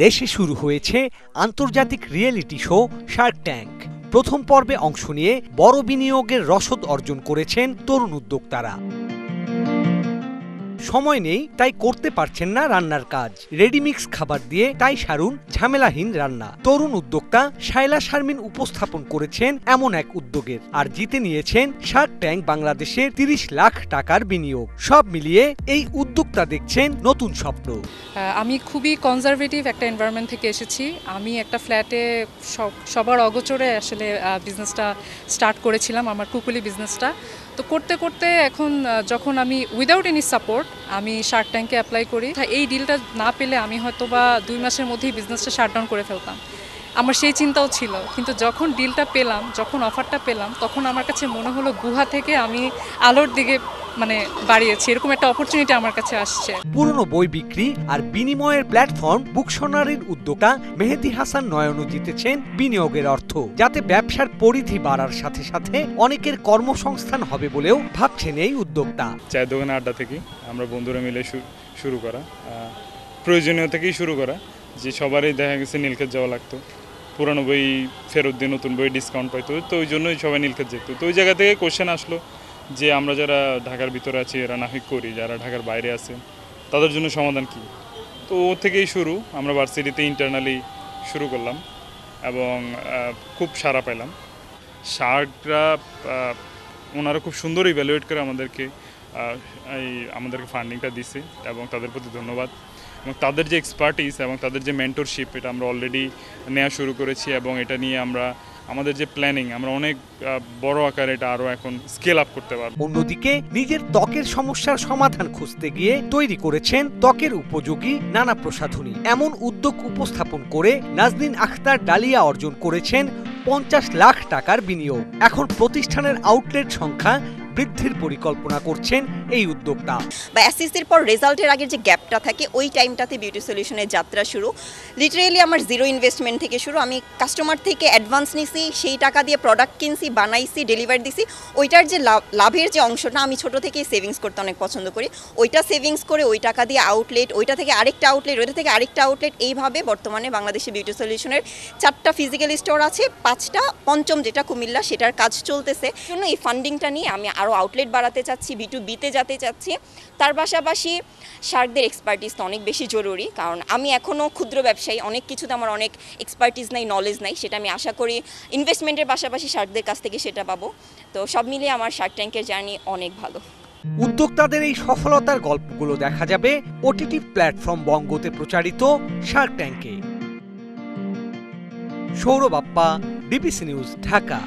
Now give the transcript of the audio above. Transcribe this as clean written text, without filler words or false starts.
দেশে শুরু হয়েছে আন্তর্জাতিক রিয়েলিটি শো শার্ক ট্যাঙ্ক। প্রথম পর্বে অংশ নিয়ে বড় বিনিয়োগের রসদ অর্জন করেছেন তরুণ উদ্যোক্তারা। সময় নেই, তাই করতে পারছেন না রান্নার কাজ। রেডিমিক্স খাবার দিয়ে তাই সারুন ঝামেলাহীন রান্না। তরুণ উদ্যোক্তা শায়লা শারমিন উপস্থাপন করেছেন এমন এক উদ্যোগের, আর জিতে নিয়েছেন শার্ক ট্যাঙ্ক বাংলাদেশের ৩০ লাখ টাকার বিনিয়োগ। সব মিলিয়ে এই উদ্যোক্তা দেখছেন নতুন স্বপ্ন। আমি খুবই কনজারভেটিভ একটা এনভায়রনমেন্ট থেকে এসেছি। আমি একটা ফ্ল্যাটে সবার অগোচরে আসলে বিজনেসটা স্টার্ট করেছিলাম, আমার কুকুলি বিজনেসটা। তো করতে করতে এখন যখন আমি উইদাউট এনি সাপোর্ট আমি শার্ক ট্যাঙ্কে অ্যাপ্লাই করি, এই ডিলটা না পেলে আমি হয়তো বা 2 মাসের মধ্যেই বিজনেসটা শাটডাউন করে ফেলতাম। আমার সেই চিন্তাও ছিল, কিন্তু যখন ডিলটা পেলাম, যখন অফারটা পেলাম, তখন আমার কাছে মনে হলো গুহা থেকে আমি আলোর দিকে বাড়িয়েছি, এরকম একটা অপরচুনিটি আমার কাছে আসছে। পুরনো বই বিক্রি আর বিনিময়ের প্ল্যাটফর্ম বুকশনারির উদ্যোক্তা মেহেদী হাসান নয়নও জিতেছেন বিনিয়োগের অর্থ, যাতে ব্যবসার পরিধি বাড়ার সাথে সাথে অনেকের কর্মসংস্থান হবে বলেও ভাবছেন এই উদ্যোক্তা। চায়ের দোকানে আড্ডা থেকে আমরা বন্ধুরা মিলে শুরু করা, প্রয়োজনীয় থেকেই শুরু করা, যে সবারই দেখা গেছে নীলক্ষেত যাওয়া লাগতো, পুরানো বই ফেরত দিয়ে নতুন বই ডিসকাউন্ট পাইতো, তো ওই জন্যই সবাই নীলক্ষেত যেত। তো ওই জায়গা থেকে কোশ্চেন আসলো যে আমরা যারা ঢাকার ভিতরে আছি, এরা নাহিক করি, যারা ঢাকার বাইরে আছে তাদের জন্য সমাধান কি। তো ও থেকেই শুরু, আমরা ভার্সিটিতে ইন্টারনালি শুরু করলাম এবং খুব সাড়া পেলাম। শার্করা ওনারা খুব সুন্দর ইভ্যালুয়েট করে আমাদেরকে ফান্ডিংটা দিছে এবং তাদের প্রতি ধন্যবাদ। এবং তাদের যে এক্সপার্টিস এবং তাদের যে মেন্টরশিপ, এটা আমরা অলরেডি নেওয়া শুরু করেছি এবং এটা নিয়ে আমাদের যে প্ল্যানিং, আমরা অনেক বড় আকারে এটা আরো এখন স্কেল আপ করতে পারবো। অন্যদিকে নিজের ত্বকের সমস্যার সমাধান খুঁজতে গিয়ে তৈরি করেছেন ত্বকের উপযোগী নানা প্রসাধনী। এমন উদ্যোগ উপস্থাপন করে নাজনীন আখতার ডালিয়া অর্জন করেছেন 50 লাখ টাকার বিনিয়োগ। এখন প্রতিষ্ঠানের আউটলেট সংখ্যা বৃদ্ধির পরিকল্পনা করছেন এই উদ্যোক্তা। বা এসএসসির পর রেজাল্টের আগের যে গ্যাপটা থাকে, ওই টাইমটাতে বিউটি সলিউশনের যাত্রা শুরু। লিটারেলি আমার জিরো ইনভেস্টমেন্ট থেকে শুরু। আমি কাস্টমার থেকে অ্যাডভান্স নিছি, সেই টাকা দিয়ে প্রোডাক্ট কিনছি, বানাইছি, ডেলিভারি দিছি। ওইটার যে লাভের যে অংশটা, আমি ছোট থেকেই সেভিংস করতে অনেক পছন্দ করি। ওইটা সেভিংস করে ওই টাকা দিয়ে আউটলেট, ওইটা থেকে আরেকটা আউটলেট, ওইটা থেকে আরেকটা আউটলেট, এইভাবে বর্তমানে বাংলাদেশে বিউটি সলিউশনের 4টা ফিজিক্যাল স্টোর আছে, 5টা, পঞ্চম যেটা কুমিল্লা, সেটার কাজ চলতেছে। জন্য এই ফান্ডিংটা নিয়ে আমি আরও আউটলেট বাড়াতে চাচ্ছি, B2Bতে যেতে চাচ্ছি। তার পাশাপাশি শার্কদের এক্সপার্টিস তো অনেক বেশি জরুরি, কারণ আমি এখনও ক্ষুদ্র ব্যবসায়ী, অনেক কিছুতে আমার অনেক এক্সপার্টিস নাই, নলেজ নাই। সেটা আমি আশা করি ইনভেস্টমেন্টের পাশাপাশি শার্কদের কাছ থেকে সেটা পাবো। তো সব মিলিয়ে আমার শার্ক ট্যাঙ্কের জার্নি অনেক ভালো। উদ্যোক্তাদের এই সফলতার গল্পগুলো দেখা যাবে ওটিটি প্ল্যাটফর্ম বঙ্গতে প্রচারিত শার্ক ট্যাঙ্কে। Sourav Appa, BBC news, Dhaka.